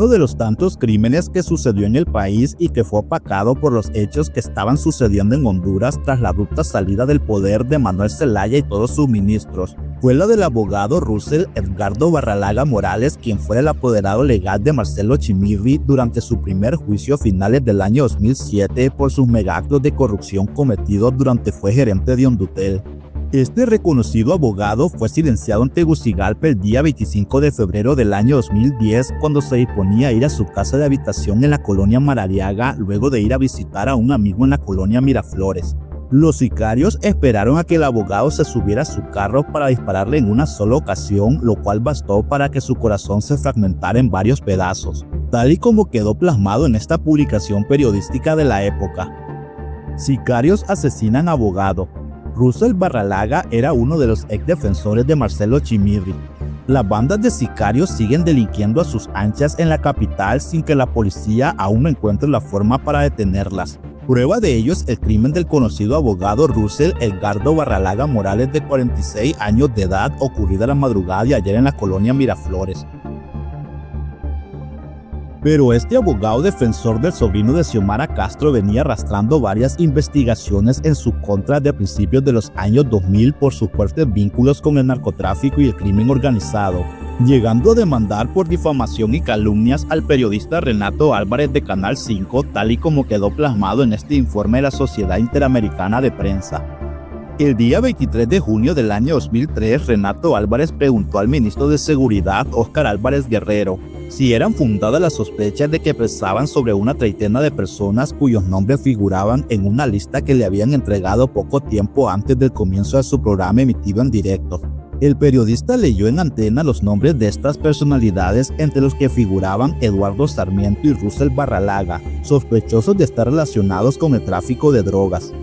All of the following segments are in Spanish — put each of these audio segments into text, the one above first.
uno de los tantos crímenes que sucedió en el país y que fue opacado por los hechos que estaban sucediendo en Honduras tras la abrupta salida del poder de Manuel Zelaya y todos sus ministros. Fue la del abogado Russell Edgardo Barralaga Morales, quien fue el apoderado legal de Marcelo Chimirri durante su primer juicio a finales del año 2007 por sus megaactos de corrupción cometidos durante fue gerente de Hondutel. Este reconocido abogado fue silenciado en Tegucigalpa el día 25 de febrero del año 2010 cuando se disponía a ir a su casa de habitación en la colonia Maradiaga luego de ir a visitar a un amigo en la colonia Miraflores. Los sicarios esperaron a que el abogado se subiera a su carro para dispararle en una sola ocasión, lo cual bastó para que su corazón se fragmentara en varios pedazos, tal y como quedó plasmado en esta publicación periodística de la época. Sicarios asesinan abogado. Russell Barralaga era uno de los ex defensores de Marcelo Chimirri. Las bandas de sicarios siguen delinquiendo a sus anchas en la capital sin que la policía aún no encuentre la forma para detenerlas. Prueba de ello es el crimen del conocido abogado Russell Edgardo Barralaga Morales, de 46 años de edad, ocurrida la madrugada de ayer en la colonia Miraflores. Pero este abogado defensor del sobrino de Xiomara Castro venía arrastrando varias investigaciones en su contra de principios de los años 2000 por sus fuertes vínculos con el narcotráfico y el crimen organizado, llegando a demandar por difamación y calumnias al periodista Renato Álvarez de Canal 5, tal y como quedó plasmado en este informe de la Sociedad Interamericana de Prensa. El día 23 de junio del año 2003, Renato Álvarez preguntó al ministro de Seguridad, Óscar Álvarez Guerrero, si eran fundadas las sospechas de que pesaban sobre una treintena de personas cuyos nombres figuraban en una lista que le habían entregado poco tiempo antes del comienzo de su programa emitido en directo. El periodista leyó en antena los nombres de estas personalidades, entre los que figuraban Eduardo Sarmiento y Russell Barralaga, sospechosos de estar relacionados con el tráfico de drogas.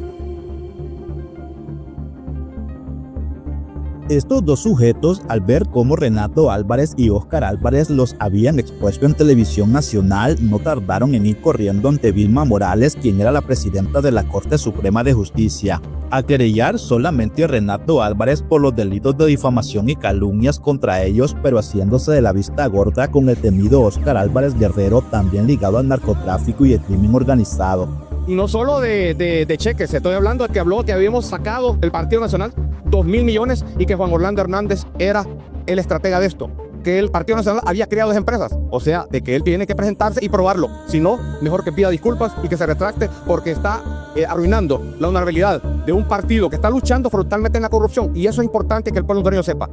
Estos dos sujetos, al ver cómo Renato Álvarez y Óscar Álvarez los habían expuesto en televisión nacional, no tardaron en ir corriendo ante Vilma Morales, quien era la presidenta de la Corte Suprema de Justicia, a querellar solamente a Renato Álvarez por los delitos de difamación y calumnias contra ellos, pero haciéndose de la vista gorda con el temido Óscar Álvarez Guerrero, también ligado al narcotráfico y el crimen organizado. Y no solo de cheques, estoy hablando de que habló que habíamos sacado el Partido Nacional 2.000 millones y que Juan Orlando Hernández era el estratega de esto, que el Partido Nacional había creado 2 empresas, o sea, de que él tiene que presentarse y probarlo, si no, mejor que pida disculpas y que se retracte, porque está arruinando la honorabilidad de un partido que está luchando frontalmente en la corrupción, y eso es importante que el pueblo hondureño sepa.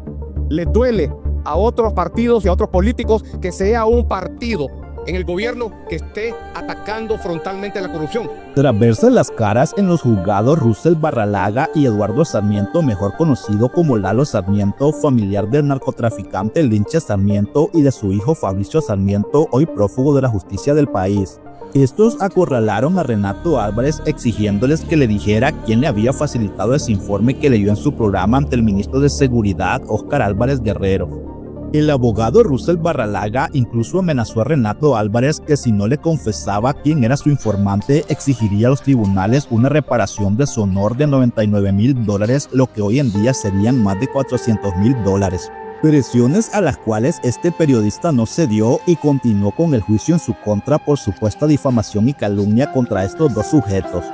Le duele a otros partidos y a otros políticos que sea un partido en el gobierno que esté atacando frontalmente la corrupción. Tras verse las caras en los juzgados, Russell Barralaga y Eduardo Sarmiento, mejor conocido como Lalo Sarmiento, familiar del narcotraficante Lince Sarmiento y de su hijo Fabricio Sarmiento, hoy prófugo de la justicia del país. Estos acorralaron a Renato Álvarez exigiéndoles que le dijera quién le había facilitado ese informe que leyó en su programa ante el ministro de Seguridad, Óscar Álvarez Guerrero. El abogado Russell Barralaga incluso amenazó a Renato Álvarez que si no le confesaba quién era su informante, exigiría a los tribunales una reparación de su honor de $99,000, lo que hoy en día serían más de $400,000. Presiones a las cuales este periodista no cedió y continuó con el juicio en su contra por supuesta difamación y calumnia contra estos dos sujetos.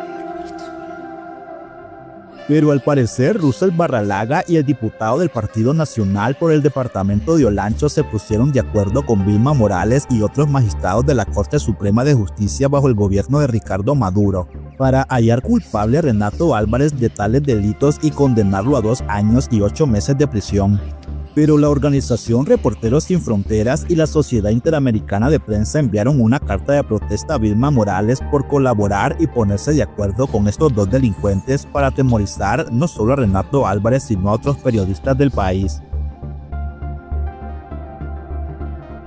Pero al parecer Russell Barralaga y el diputado del Partido Nacional por el departamento de Olancho se pusieron de acuerdo con Vilma Morales y otros magistrados de la Corte Suprema de Justicia bajo el gobierno de Ricardo Maduro para hallar culpable a Renato Álvarez de tales delitos y condenarlo a 2 años y 8 meses de prisión. Pero la organización Reporteros Sin Fronteras y la Sociedad Interamericana de Prensa enviaron una carta de protesta a Vilma Morales por colaborar y ponerse de acuerdo con estos dos delincuentes para atemorizar no solo a Renato Álvarez sino a otros periodistas del país.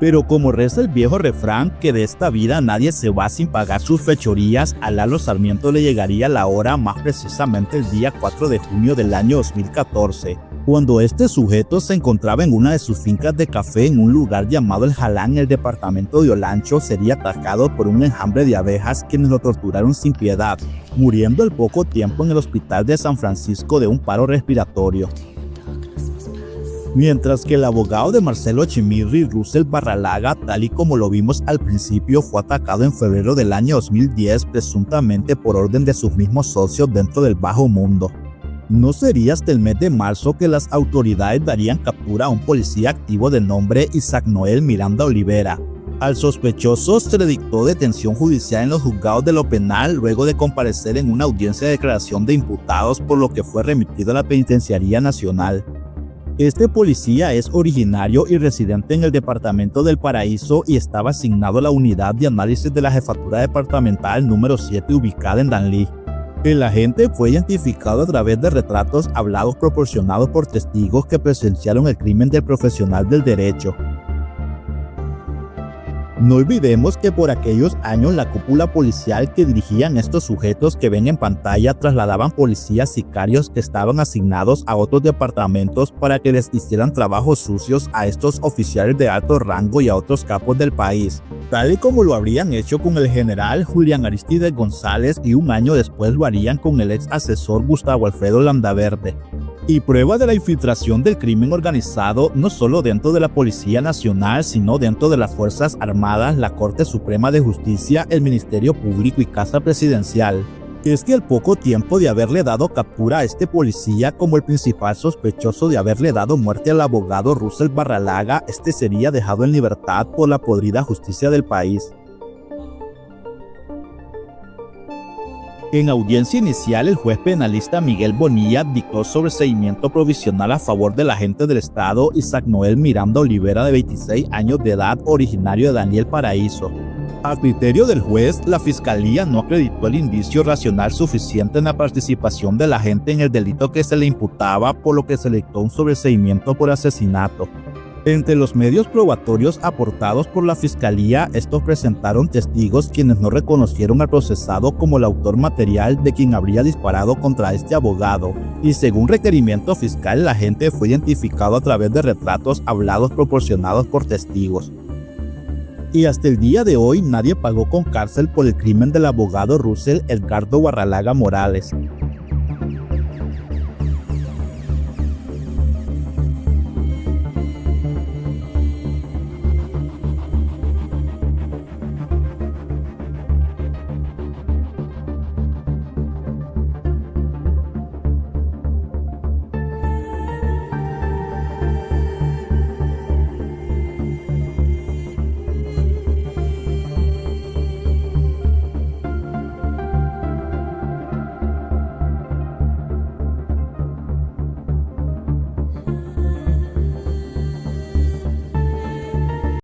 Pero como reza el viejo refrán que de esta vida nadie se va sin pagar sus fechorías, a Lalo Sarmiento le llegaría la hora, más precisamente el día 4 de junio del año 2014. Cuando este sujeto se encontraba en una de sus fincas de café en un lugar llamado El Jalán, en el departamento de Olancho, sería atacado por un enjambre de abejas quienes lo torturaron sin piedad, muriendo al poco tiempo en el hospital de San Francisco de un paro respiratorio. Mientras que el abogado de Marcelo Echemirri, Russell Barralaga, tal y como lo vimos al principio, fue atacado en febrero del año 2010 presuntamente por orden de sus mismos socios dentro del bajo mundo. No sería hasta el mes de marzo que las autoridades darían captura a un policía activo de nombre Isaac Noel Miranda Olivera. Al sospechoso se le dictó detención judicial en los juzgados de lo penal luego de comparecer en una audiencia de declaración de imputados, por lo que fue remitido a la Penitenciaría Nacional. Este policía es originario y residente en el departamento del Paraíso y estaba asignado a la unidad de análisis de la jefatura departamental número 7 ubicada en Danlí. El agente fue identificado a través de retratos hablados proporcionados por testigos que presenciaron el crimen del profesional del derecho. No olvidemos que por aquellos años la cúpula policial que dirigían estos sujetos que ven en pantalla trasladaban policías sicarios que estaban asignados a otros departamentos para que les hicieran trabajos sucios a estos oficiales de alto rango y a otros capos del país, tal y como lo habrían hecho con el general Julián Aristides González y un año después lo harían con el ex asesor Gustavo Alfredo Landaverde. Y prueba de la infiltración del crimen organizado no solo dentro de la Policía Nacional, sino dentro de las Fuerzas Armadas, la Corte Suprema de Justicia, el Ministerio Público y Casa Presidencial. Es que al poco tiempo de haberle dado captura a este policía como el principal sospechoso de haberle dado muerte al abogado Russell Barralaga, este sería dejado en libertad por la podrida justicia del país. En audiencia inicial, el juez penalista Miguel Bonilla dictó sobreseimiento provisional a favor del agente del Estado Isaac Noel Miranda Olivera, de 26 años de edad, originario de Danlí, Paraíso. A criterio del juez, la Fiscalía no acreditó el indicio racional suficiente en la participación del agente en el delito que se le imputaba, por lo que se le dictó un sobreseimiento por asesinato. Entre los medios probatorios aportados por la Fiscalía, estos presentaron testigos quienes no reconocieron al procesado como el autor material de quien habría disparado contra este abogado, y según requerimiento fiscal, el agente fue identificado a través de retratos hablados proporcionados por testigos. Y hasta el día de hoy nadie pagó con cárcel por el crimen del abogado Russell Edgardo Barralaga Morales.